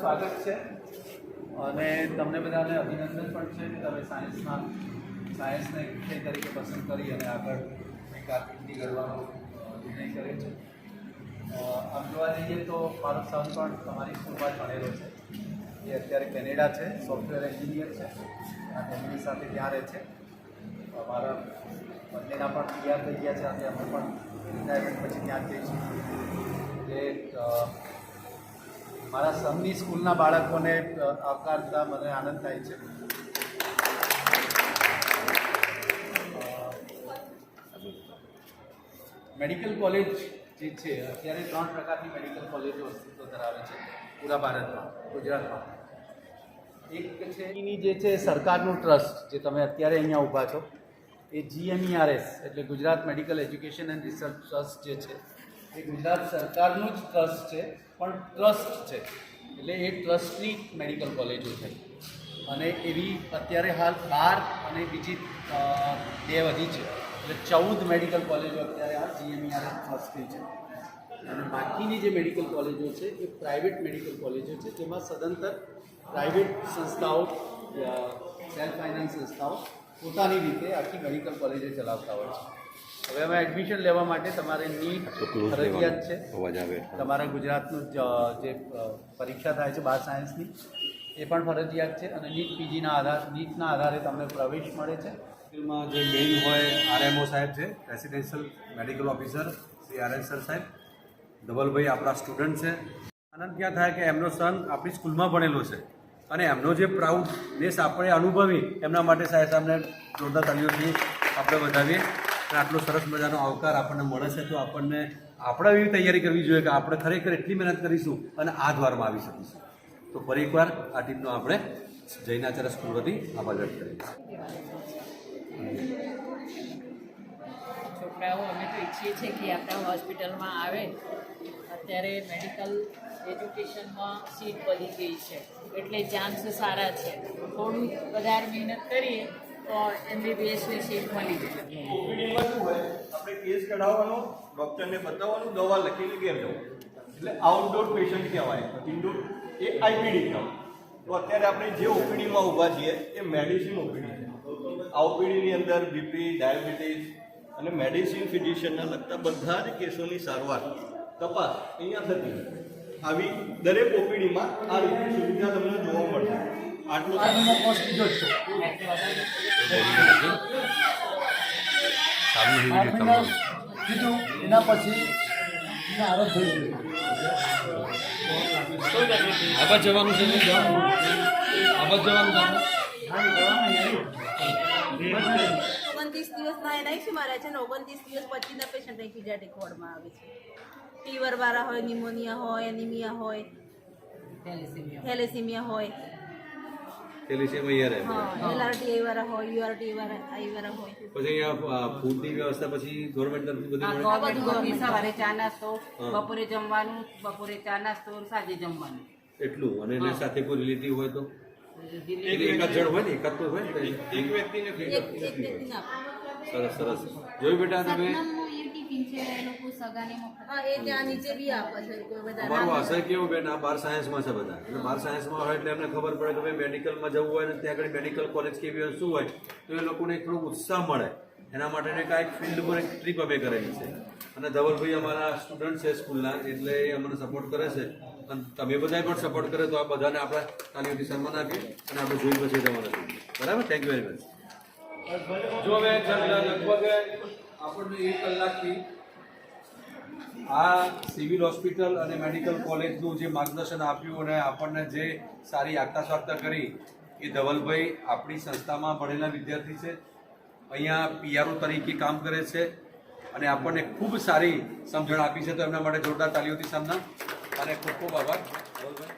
સ્વાગત છે અને તમને બધાને અભિનંદન પણ છે કે તમે સાયન્સને વિષય તરીકે પસંદ કરી અને આગળ કારકિર્દી ઘડવાનો નિર્ણય કર્યો છે. આમ જોવા જઈએ તો મારો સન પણ તમારી સ્કૂલમાં જ ભણેલો છે. એ અત્યારે કેનેડા છે, સોફ્ટવેર એન્જિનિયર છે અને એમની સાથે ત્યાં રહે છે. મારા બંનેના પણ તૈયાર થઈ ગયા છે અને અમે પણ રિટાયરમેન્ટ પછી ત્યાં જઈશું. જે મારા સનની સ્કૂલના બાળકોને આવકારતા મને આનંદ થાય છે. મેડિકલ કોલેજ જે છે અત્યારે 3 પ્રકારની મેડિકલ કોલેજો અસ્તિત્વ ધરાવે છે પૂરા ભારતમાં, ગુજરાતમાં. એક છે એની જે છે સરકારનું ટ્રસ્ટ, જે તમે અત્યારે અહીંયા ઊભા છો, એ GMERS એટલે Gujarat medical education and research trust જે છે એ ગુજરાત સરકારનું જ ટ્રસ્ટ છે, પણ ટ્રસ્ટ છે એટલે એ ટ્રસ્ટની મેડિકલ કોલેજો છે. અને એવી અત્યારે હાલ 12 અને બીજી 2 વધી છે એટલે 14 મેડિકલ કોલેજો અત્યારે હાલ GMERS ટ્રસ્ટની છે. અને બાકીની જે મેડિકલ કોલેજો છે એ પ્રાઇવેટ મેડિકલ કોલેજો છે, જેમાં સદંતર પ્રાઇવેટ સંસ્થાઓ, સેલ્ફ ફાઇનાન્સ સંસ્થાઓ પોતાની રીતે આખી મેડિકલ કોલેજો ચલાવતા હોય છે. હવે અમે એડમિશન લેવા માટે તમારે નીટ ફરજિયાત છે. તમારા ગુજરાતનું જે પરીક્ષા થાય છે 12 સાયન્સની એ પણ ફરજિયાત છે અને નીટના આધારે તમને પ્રવેશ મળે છે. માં જે મેઇન હોય RMO સાહેબ છે, residential medical officer Shri RS sir સાહેબ. ધવલભાઈ આપણા સ્ટુડન્ટ છે. આનંદ ક્યાં થાય કે એમનો સન આપણી સ્કૂલમાં ભણેલો છે અને એમનો જે પ્રાઉડનેસ આપણે અનુભવી એમના માટે સાહેબ સાહેબને જોરદાર તાલીઓથી આપણે વધાવીએ. અને આટલો સરસ મજાનો આવકાર આપણને મળે છે તો આપણે એવી તૈયારી કરવી જોઈએ કે આપણે ખરેખર એટલી મહેનત કરીશું અને આ દ્વારમાં આવી શકીશું. તો ફરી એકવાર આ ટીમનો આપણે જૈનાચાર્ય સ્કૂલ વતી આભાર વ્યક્ત કરીએ. છોકરાઓ અમે તો ઈચ્છીએ છીએ કે આપણા હોસ્પિટલમાં આવે. અત્યારે મેડિકલ એજ્યુકેશનમાં સીટ વધી ગઈ છે એટલે ચાન્સ સારા છે. થોડું વધારે મહેનત કરીએ તો MBBSની સીટ મળી જાય. ઓપીડીમાં શું હોય, આપણે કેસ કઢાવવાનો, ડૉક્ટરને બતાવવાનું, દવા લખીને ઘેર જવું, એટલે આઉટડોર પેશન્ટ કહેવાય. ઇન્ડોર એ IPD કહેવાય. તો અત્યારે આપણે જે ઓપીડીમાં ઊભા છીએ એ મેડિસિન ઓપીડી છે. આ ઓપીડીની અંદર બીપી, ડાયાબિટીસ અને મેડિસિન ફિઝિશિયનના લગતા બધા જ કેસોની સારવાર, તપાસ અહીંયા થતી. આવી દરેક ઓપીડીમાં આ રીતની સુવિધા તમને જોવા મળશે. આટલું આનો કોર્સ બીજો જ છે. આર્મીના કીધું એના પછી એને આરોપ થઈ ગયું. આબાદ જવાનું છે આબાદ જવાનું છે 29 દિવસના એના શું મારે છે ને 29 દિવસ પછીના પેશન્ટ અહીં પીડિયાટ્રિક વોર્ડમાં આવે છે. ફીવર વાળા હોય, નિમોનિયા હોય, એનિમિયા હોય, થેલેસીમિયા હોય, થેલેસીમિયા રહે હા, LRTI વાળા હોય, URTI વાળા હોય. પછી અહીંયા ફૂડની વ્યવસ્થા પછી ગવર્મેન્ટ તરફથી બધી મળે આ બધું ગવર્મેન્ટ સવારે ચા નાસ્તો, બપોરે જમવાનું, બપોરે ચા નાસ્તો, સાંજે જમવાનું. એટલું અને એની સાથે કોઈ રિલેટિવ હોય તો એક જ જણ હોય ને એકાદ તો હોય ને એક વ્યક્તિને એક વ્યક્તિને આપો. સરસ સરસ જોયું બેટા તમે સતનામનું એ ટિફિન છે એ લોકો સગાને મફત હા, એ ત્યાં નીચે બી આપે છે કોઈ બધા અમારું આશય કેવું બેન આ 12 સાયન્સમાં છે બધા એટલે 12 સાયન્સમાં હોય એટલે એમને ખબર પડે કે ભાઈ મેડિકલમાં જવું હોય ને ત્યાં આગળ મેડિકલ કોલેજ કેવી હોય શું હોય તો એ લોકોને થોડું ઉત્સાહ મળે એના માટેને કાંઈક ફિલ્ડ પર એક ટ્રીપ અમે કરેલી છે અને ધવલભાઈ અમારા સ્ટુડન્ટ છે સ્કૂલના એટલે એ અમને સપોર્ટ કરે છે અને તમે બધાએ પણ સપોર્ટ કરે તો આ બધાને આપણે તાલીઓથી સન્માન આપીએ અને આપણે જોઈ પછી જવાના છીએ બરાબર થેન્ક યુ વેરી મચ જો હવે લગભગ આપણને 1 કલાકથી આ સિવિલ હોસ્પિટલ અને મેડિકલ કોલેજનું જે માર્ગદર્શન આપ્યું અને આપણને જે સારી આગતા સ્વાગતા કરી એ ધવલભાઈ આપણી સંસ્થામાં ભણેલા વિદ્યાર્થી છે અહીંયા પીઆરઓ તરીકે કામ કરે છે અને આપણને ખૂબ સારી સમજણ આપી છે તો એમના માટે જોરદાર તાલીઓથી સામના અને ખૂબ ખૂબ આભાર ધવલભાઈ.